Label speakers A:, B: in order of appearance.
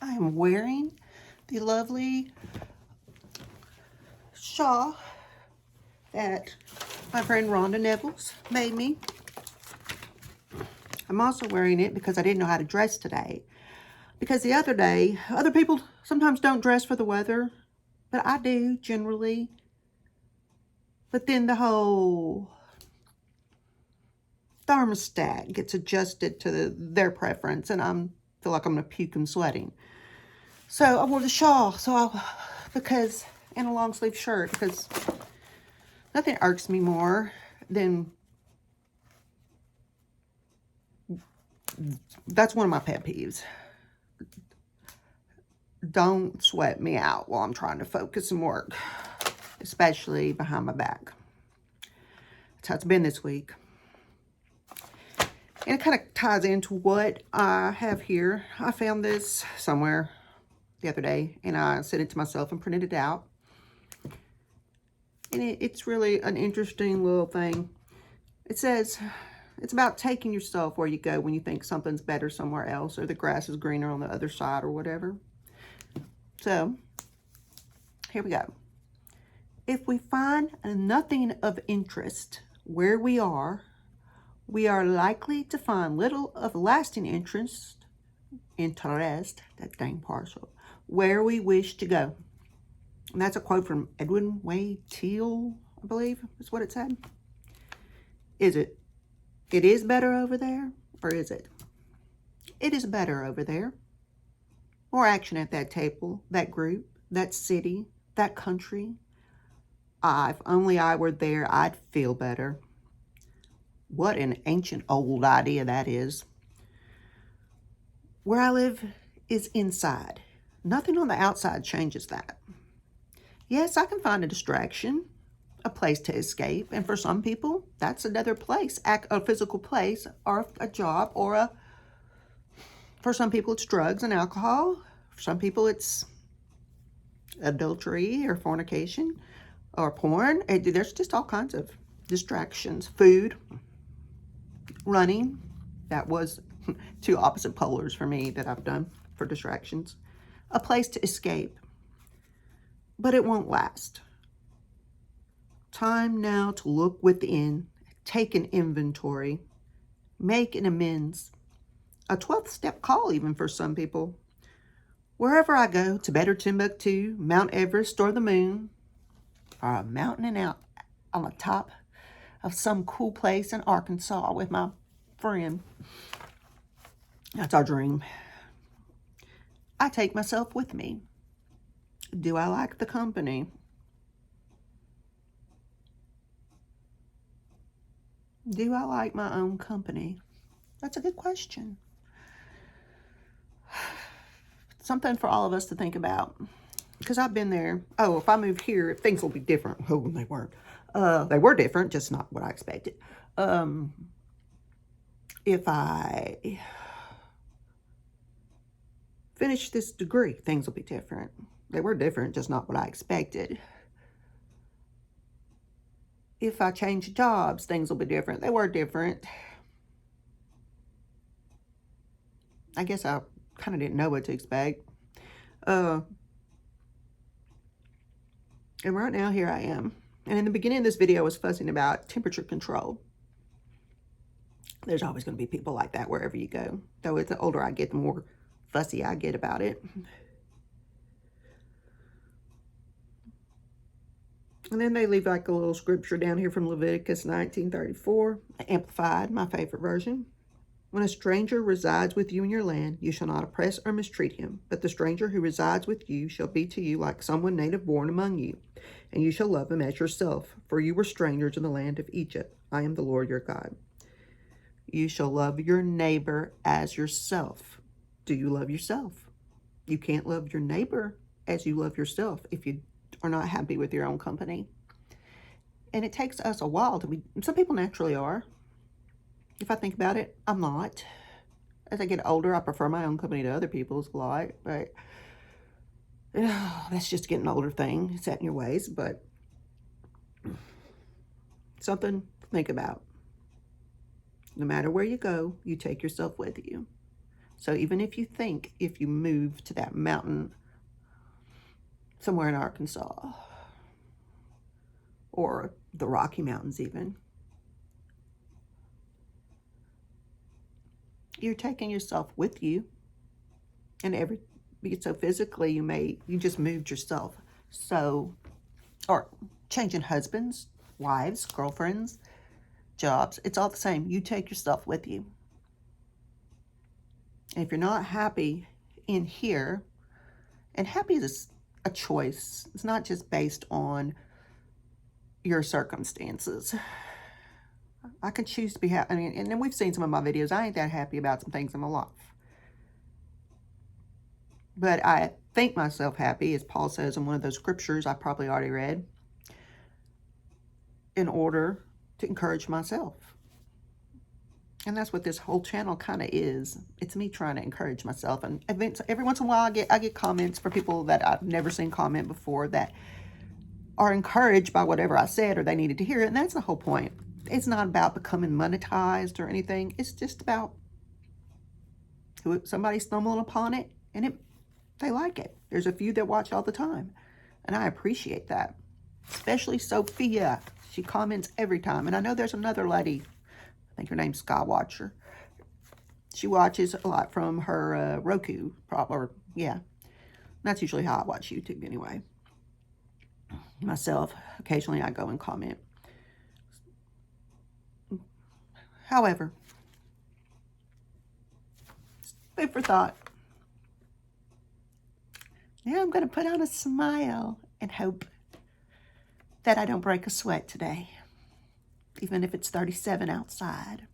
A: I am wearing the lovely shawl that my friend Rhonda Neville's made me. I'm also wearing it because I didn't know how to dress today. Because the other day, other people sometimes don't dress for the weather, but I do generally. But then the whole thermostat gets adjusted to their preference, and I feel like I'm going to puke and sweating. So I wore the shawl, and a long sleeve shirt, because nothing irks me more than, that's one of my pet peeves. Don't sweat me out while I'm trying to focus and work, especially behind my back. That's how it's been this week. And it kind of ties into what I have here. I found this somewhere the other day, and I sent it to myself and printed it out. And it's really an interesting little thing. It says, it's about taking yourself where you go when you think something's better somewhere else, or the grass is greener on the other side, or whatever. So, here we go. If we find nothing of interest where we are likely to find little of lasting interest, that dang partial, where we wish to go. And that's a quote from Edwin Way Teal, I believe is what it said. It is better over there, or is it? It is better over there. More action at that table, that group, that city, that country. If only I were there, I'd feel better. What an ancient old idea that is. Where I live is inside. Nothing on the outside changes that. Yes, I can find a distraction, a place to escape, and for some people, that's another place, a physical place, or a job, for some people it's drugs and alcohol. For some people it's adultery or fornication or porn. There's just all kinds of distractions. Food, running. That was two opposite polars for me that I've done for distractions. A place to escape. But it won't last. Time now to look within, take an inventory, make an amends. A 12th step call even for some people. Wherever I go, Tibet or Timbuktu, Mount Everest or the moon, or a mountain out on the top of some cool place in Arkansas with my friend. That's our dream. I take myself with me. Do I like the company? Do I like my own company? That's a good question. Something for all of us to think about. Because I've been there. Oh, if I move here, things will be different. Oh, they weren't. They were different, just not what I expected. If I finish this degree, things will be different. They were different, just not what I expected. If I change jobs, things will be different. They were different. I guess I kind of didn't know what to expect. And right now, here I am. And in the beginning of this video, I was fussing about temperature control. There's always going to be people like that wherever you go. Though the older I get, the more fussy I get about it. And then they leave like a little scripture down here from Leviticus 19:34, Amplified, my favorite version. When a stranger resides with you in your land, you shall not oppress or mistreat him, but the stranger who resides with you shall be to you like someone native born among you, and you shall love him as yourself, for you were strangers in the land of Egypt. I am the Lord your God. You shall love your neighbor as yourself. Do you love yourself? You can't love your neighbor as you love yourself if you are not happy with your own company. And it takes us a while to be, some people naturally are. If I think about it, I'm not. As I get older, I prefer my own company to other people's a lot, but that's just getting older thing, set in your ways, but something to think about. No matter where you go, you take yourself with you. So even if you think if you move to that mountain somewhere in Arkansas or the Rocky Mountains even, you're taking yourself with you. And so physically you just moved yourself. So, or changing husbands, wives, girlfriends, jobs, it's all the same. You take yourself with you. And if you're not happy in here, and happy is a choice. It's not just based on your circumstances. I can choose to be happy. I mean, and then we've seen some of my videos. I ain't that happy about some things in my life. But I think myself happy, as Paul says in one of those scriptures I probably already read, in order to encourage myself. And that's what this whole channel kind of is. It's me trying to encourage myself. And every once in a while, I get comments from people that I've never seen comment before that are encouraged by whatever I said or they needed to hear it. And that's the whole point. It's not about becoming monetized or anything. It's just about somebody stumbling upon it and they like it. There's a few that watch all the time. And I appreciate that. Especially Sophia. She comments every time. And I know there's another lady, I think her name's Skywatcher. She watches a lot from her Roku, yeah. That's usually how I watch YouTube anyway. Myself, occasionally I go and comment. However, food for thought. Now I'm going to put on a smile and hope that I don't break a sweat today, even if it's 37 outside.